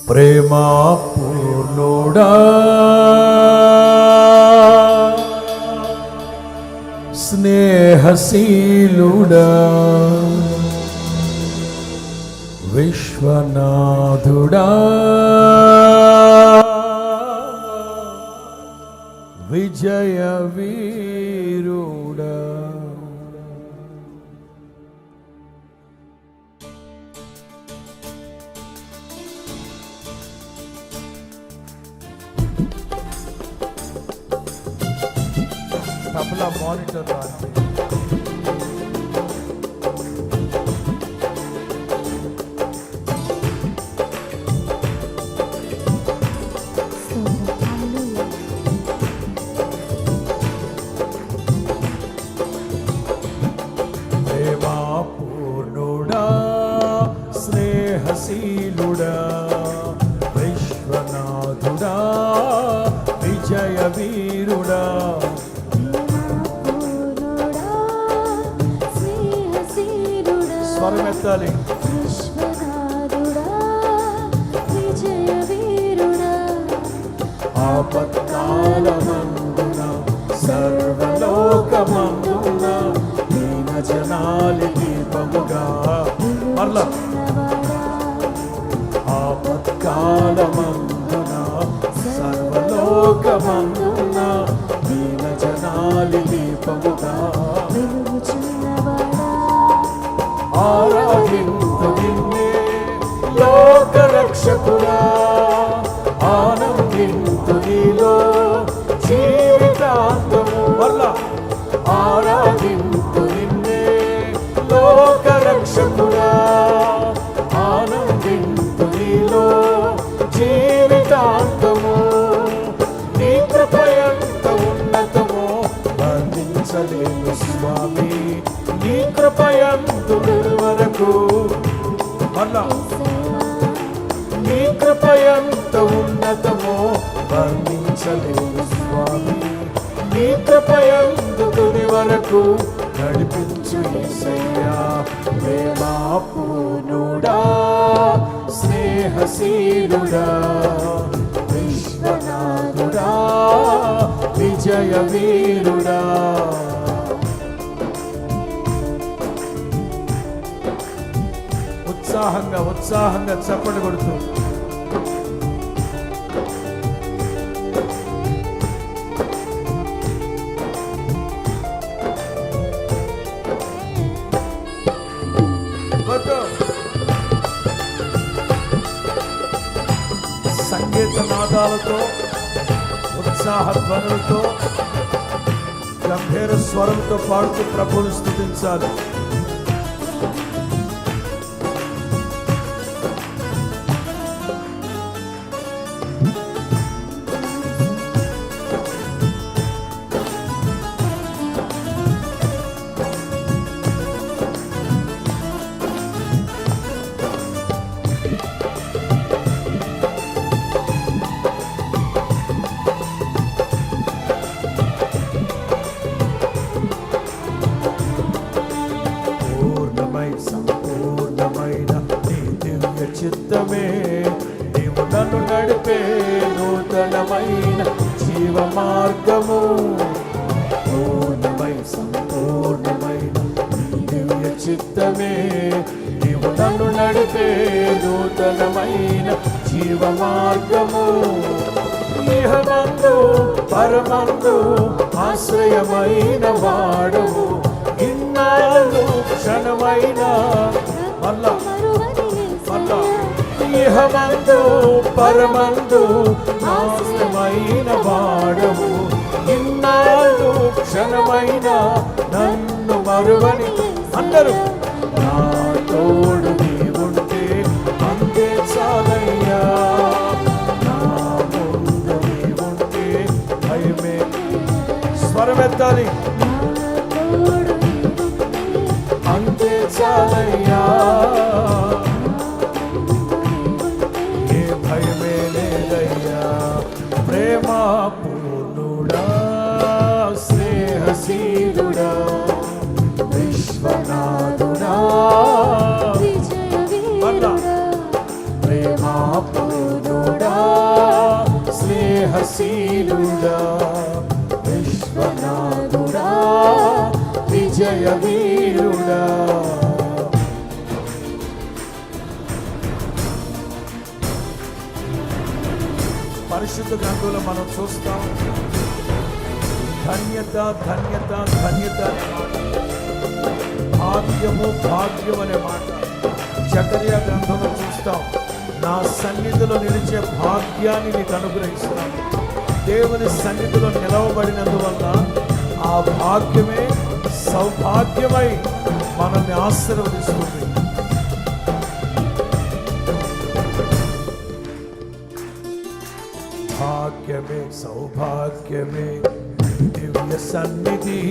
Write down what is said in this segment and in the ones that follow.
ప్రేమా పూర్ణుడా స్నేహశీలుడా విశ్వనాథుడా విజయ వీరుడా తబలా మానిటర్ రాండి. ప్రేమా పూర్ణుడా స్నేహశీలుడా విశ్వనాథుడా విజయ వీరుడా స్వరమెత్తాలి. ఆపత్కాలమందున సర్వలోకమందున దీన జనాలి దీపముగా మరలా ఆపత్కాలమందున సర్వలోకమందున దీన జనాలి దీపముగా ఆరాధింతు నిన్నే లోక రక్షకుడా ఆనందింతు నీలో జీవితాంతము వల్ల ఆరాధింతు నిన్నే లోక రక్షకుడా ఆనందింతు నీలో జీవితాంతము నీ కృప ఎంత ఉన్నతమో వర్ణించలేను స్వామి నీ కృప ఎంత వరకు మళ్ళా నీ కృప ఎంత ఉన్నతమో వర్ణించలేను స్వామి నీ కృప ఎంత తుది వరకు నడిపించు యేసయ్యా ప్రేమా పూర్ణుడా స్నేహశీలుడా విశ్వనాథుడా విజయ వీరుడా ఉత్సాహంగా చప్పట్లు కొడుతూ సంగీత నాదాలతో ఉత్సాహ ధ్వనులతో గంభీర స్వరంతో పాడుతూ ప్రభువును స్తుతించాలి. సంపూర్ణమైన నీ దివ్య చిత్తమే నీవు నన్ను నడిపే నూతనమైన జీవ మార్గము సంపూర్ణమైన నీ దివ్య చిత్తమే నీవు నన్ను నడిపే నూతనమైన జీవ మార్గము ఇహమందు పరమందు ఆశ్రయమైన వాడవు ఇన్నాళ్ళు క్షణమైన మళ్ళా ఇహమందు పరమందు ఆశ్రయమైన వాడవు ఇన్నాళ్ళు క్షణమైన నన్ను మరువని అందరూ నా తోడు నీవుంటే అంతే చాలయ్యా నా ముందు నీవుంటే భయమే స్వరమెత్తాలి అంతే చాలయ్యా ఏ భయమే లేదయ్యా ప్రేమా పూర్ణుడా స్నేహశీలుడా విశ్వనాథుడా విజయ వీరుడా. పరిశుద్ధ గ్రంథంలో మనం చూస్తాం, ధన్యత ధన్యత ధన్యత అనే మాట, భాగ్యము భాగ్యం అనే మాట జకర్యా గ్రంథంలో చూస్తాం. నా సన్నిధిలో నిలిచే భాగ్యాన్ని నీకు అనుగ్రహిస్తున్నాను. దేవుని సన్నిధిలో నిలవబడినందువల్ల ఆ భాగ్యమే సౌభాగ్యమై మనల్ని ఆశీర్వదిస్తుంది. భాగ్యమే సౌభాగ్యమే దివ్య సన్నిధి,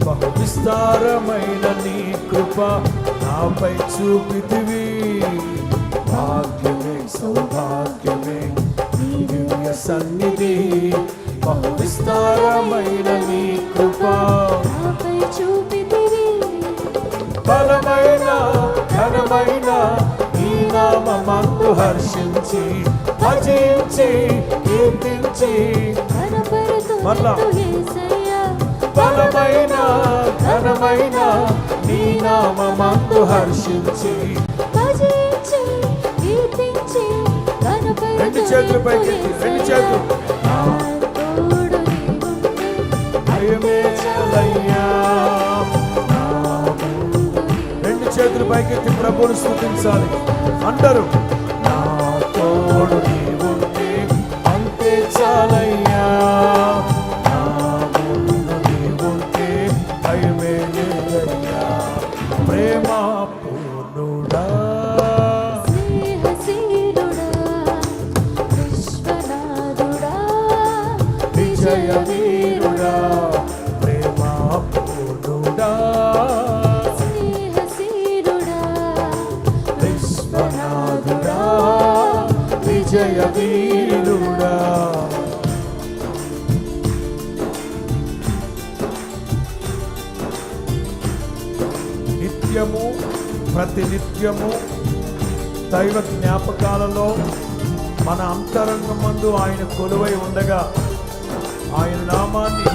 బహు విస్తారమైన నీ కృప నాపై చూపితివి. భాగ్యమే సౌభాగ్యమే దివ్య సన్నిధి, బహు విస్తారమైన నీ కృప నాపై చూపితివి. బలమైన ఘనమైన ఈ నామమందు హర్షించి భజించి కీర్తించి మరలా బలమైన ఘనమైన నీ నామమందు హర్షించి రెండు చేతులు పైకెత్తి, రెండు చేతులు భయమే చాలయ్యా. రెండు చేతులు పైకెత్తి ప్రభువును స్తుతించాలి అందరూ. నా తోడు నీవుంటే అంతే చాలయ్యా, నా ముందు నీవుంటే భయమే లేదయ్యా. ప్రేమ పూర్ణుడా, విజయ వీరుడా, ప్రేమ పూర్ణుడా, విశ్వనాథుడా, విజయ వీరుడా. నిత్యము ప్రతినిత్యము దైవ జ్ఞాపకాలలో మన అంతరంగమందు ఆయన కొలువై ఉండగా ఆయన నామాన్ని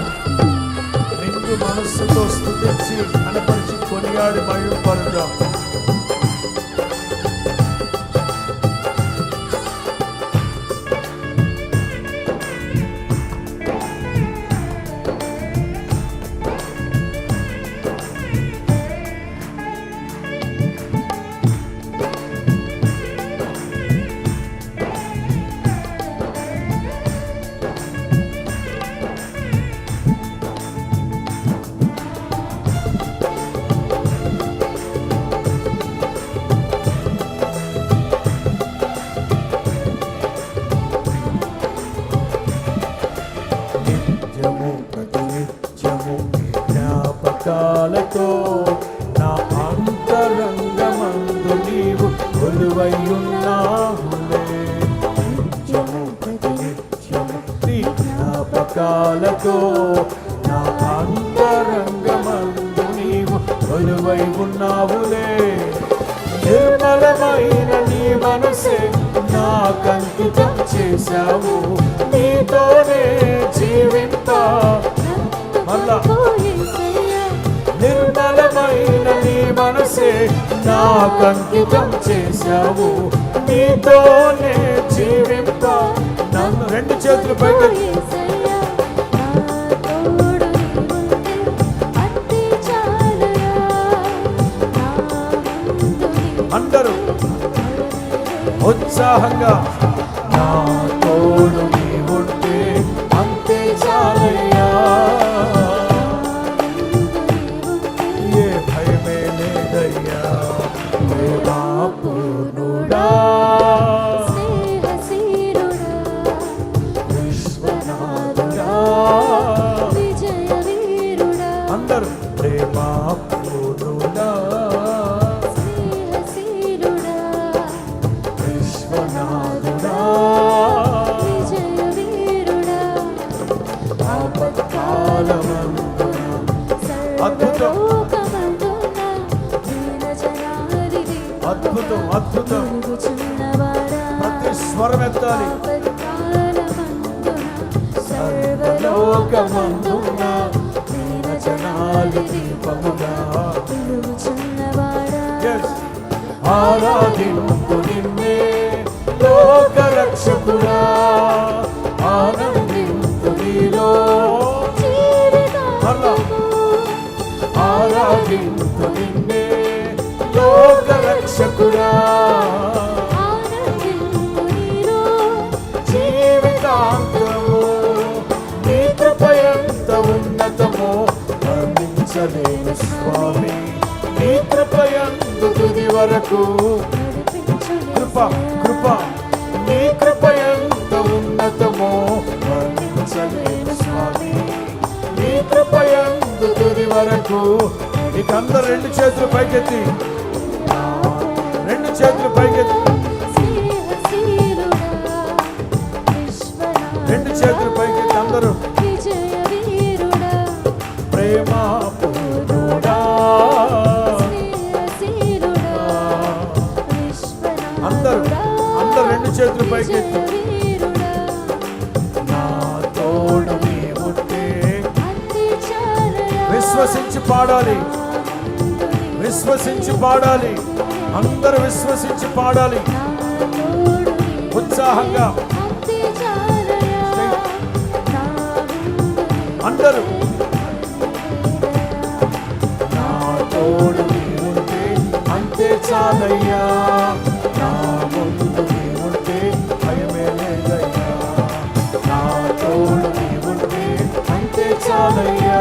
నిండు మనస్సుతో స్తుతించి కనపరిచి కొనియాడి మహిమపరుద్దాం. నిత్యము ప్రతినిత్యము నీ జ్ఞాపకాలతో నా అంతరంగమందు నీవు కొలువై ఉన్నావులే. నిత్యము ప్రతినిత్యము నీ జ్ఞాపకాలతో నా అంతరంగమందు నీవు కొలువై ఉన్నావులే. నిర్మలమైన నీ మనసే నాకంకితం చేశావు, నీతోనే జీవింప. మళ్ళా నిర్మలమైన నీ మనసే నాకంకితం చేశావు, నీతోనే జీవింప. నన్ను రెండు చేతులు పైకి అందరూ ఉత్సాహంగా, నా తోడు నీవుంటే అంతే చాలయ్యా, ఏ భయమే లేదయ్యా. ప్రేమ పూర్ణుడా, విశ్వనాథుడా, అందరూ ప్రేమ పూర్ణుడా, విశ్వనాథుడా, ఆపత్కాలమందున అద్భుతం అద్భుతం అద్భుతం. ప్రతి స్వరం ఎత్తాలి. సర్వలోకమందున దీన జనాలు దీపముగా వెలుగుచున్నవాడా Yes. ఆరాధింతు నిన్నే లోక రక్షకుడా, ఆనందింతు నీలో జీవితాంతము ఆరాధింతు నిన్నే లోక రక్షకుడా, ఆనందింతు నీలో జీవితాంతము నీ కృప ఎంత ఉన్నతమో వర్ణించలేను స్వామి, నీ కృప యందు తుది వరకు కృప కృప నీ కృప ఎంత ఉన్నతమో వర్ణించలేను స్వామి, నీ కృప యందు తుది వరకు. ఇక అందరు రెండు చేతులు పైకెత్తి, రెండు చేతులు పైకెత్తి, స్నేహశీలుడా విశ్వనాథ రెండు చేతులు పైకెత్తి అందరూ. విజయ వీరుడా ప్రేమ పూర్ణుడా, స్నేహశీలుడా విశ్వనాథ అందరూ అందరు రెండు చేతులు పైకెత్తి. వీరుడా నా తోడు నీ ఉంటే అంతే చాలయా విశ్వసించి పాడాలి, విశ్వసించి పాడాలి, అందరూ విశ్వసించి పాడాలి ఉత్సాహంగా అంతే చాలయా అందరూ. నా తోడు నీ ఉంటే అంతే చాలయ్యా, నా ముందు నీ ఉంటే భయమే లేదయ్యా, నా తోడు నీ ఉంటే అంతే చాలయ్యా,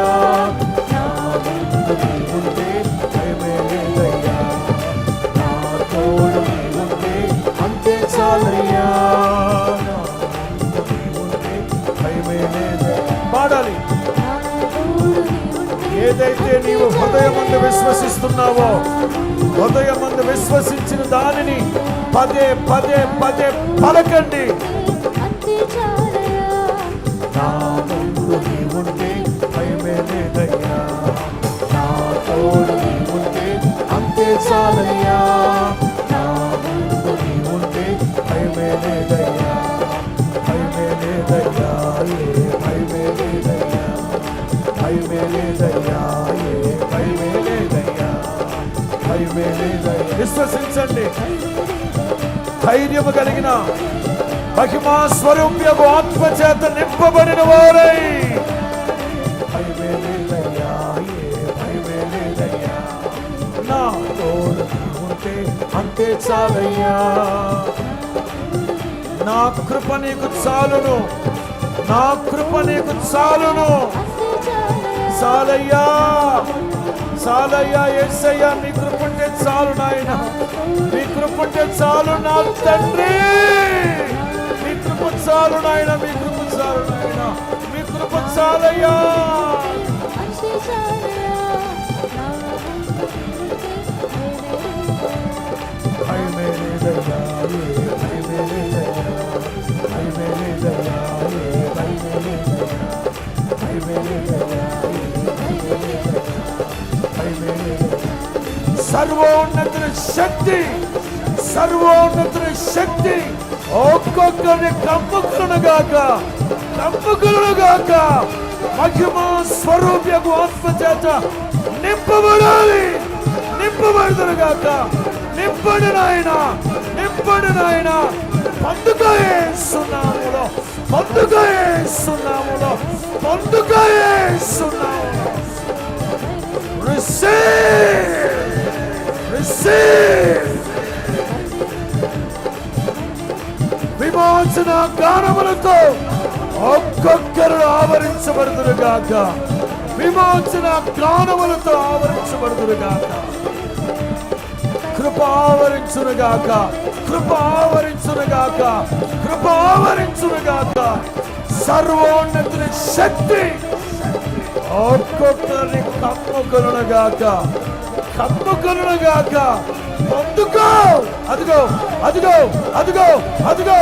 నా ముందు నీ ఉంటే భయమే లేదయ్యా, నా తోడు నీ ఉంటే అంతే చాలయ్యా, నా ముందు నీ ఉంటే భయమే లేదయ్యా. పాడాలి. ఏదైతే నీవు హృదయమందు విశ్వసిస్తున్నావో, హృదయమందు విశ్వసించిన దానిని పదే పదే పదే పలకండి. అంతే చాలయా నా ముందు నీ ఉంటే భయమే లేదయ్యా, నా తోడు నీ ఉంటే అంతే చాలయ్యా, నా ముందు నీ ఉంటే భయమే లేదయ్యా, భయమే లేదయ్యా, ఏ భయమే లేదయ్యా, భయమే లేదయ్యా, ఏ భయమే లేదయ్యా, భయమే లేదయ్యా. విశ్వసించండి. ధైర్యము కలిగిన మహిమా స్వరూప్యపు ఆత్మ చేత నింపబడిన వారై, భయమే లేదయ్యా, ఏ భయమే లేదయ్యా, నా తోడు ఉంటే అంతే చాలయ్యా, నా కృప నీకు చాలును, నా కృప నీకు చాలును. చాలయ్యా, చాలయ్యా, యేసయ్యా, నీ కృపంటే చాలు నాయన, నీ కృపంటే చాలు నా తండ్రి, నీ కృప చాలు నాయన, మీ కృప చాలు నాయన, మీ కృప చాలయ్యా. అంతే చాలయా భయమే లేదయ్యా, ఏ భయమే లేదయ్యా, భయమే లేదయ్యా, ఏ భయమే లేదయ్యా, భయమే లేదయ్యా, భయమే లేదయ్యా. సర్వోన్నతుని శక్తి, సర్వోన్నతుని శక్తి ఒక్కొక్కరిని కమ్ముకునుగాక, కమ్ముకునుగాక. మహిమా స్వరూప్యపు ఆత్మ చేత నింపబడాలి, నింపబడుదురుగాక. నింపడు నాయన, నింపడు నాయన. పండుగ యేసునామములో, పండుగ యేసునామములో, పండుగ యేసునామములో. Receive, receive. విమోచన గానములతో ఒక్కొక్కరు ఆవరించబడుదురుగాక, విమోచన గానములతో ఆవరించబడుదురుగాక. కృప ఆవరించునుగాక, కృప ఆవరించునుగాక, కృప ఆవరించునుగాక. సర్వోన్నతుని శక్తి ఒక్కొక్కరిని కమ్ముకొనుగాక, కమ్ముకొనుగాక. పొందుకో. అదిగో, అదిగో, అదిగో, అదిగో,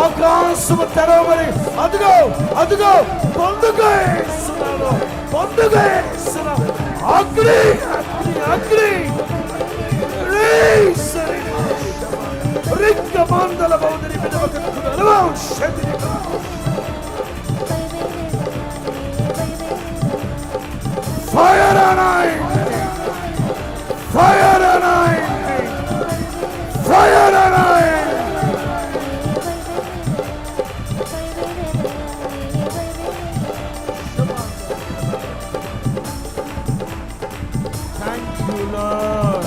ఆకాశము తెరవబడి, అదిగో, అదిగో, పొందుకో యేసునామములో, పొందుకో యేసునామములో. అగ్ని, అగ్ని, అగ్ని. రిక్క మందల బౌద్ధని బిడవకట్టుదల శక్తి. Fire on Lord.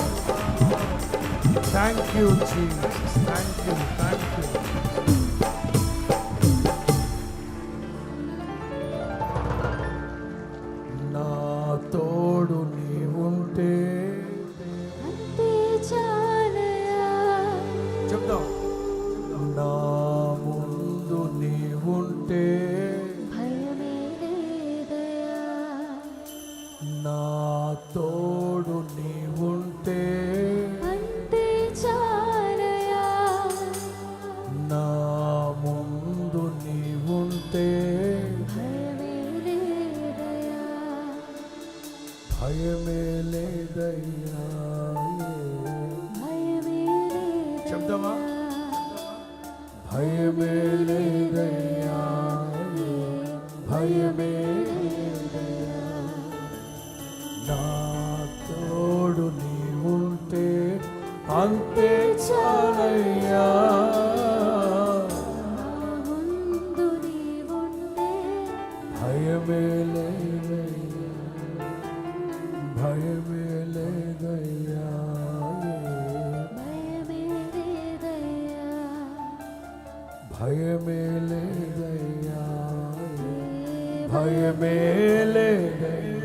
Thank you, Jesus. Thank you. Thank you. నా తోడు నీవుంటే అంతే చాలయా చెప్తాం. నా ముందు నీవుంటే భయమే లేదయా నా తోడు నీవుంటే అంతే చాలయా నా ముందు నీవుంటే భయమే లేదయా భయమే లేదయ్యా. భయమే చెప్తామా? లేదయా భయమే లేదయ్యా, భయమే లేదయ్యా. నా తోడు నీవుంటే అంతే చాలయ్యా. ముందు నీవుంటే భయమే లేదయ్యా, భయమే లేదయ్యా. భయమే లేదయా భయమే లేదయ్యా, భయమే లేదయ్యా.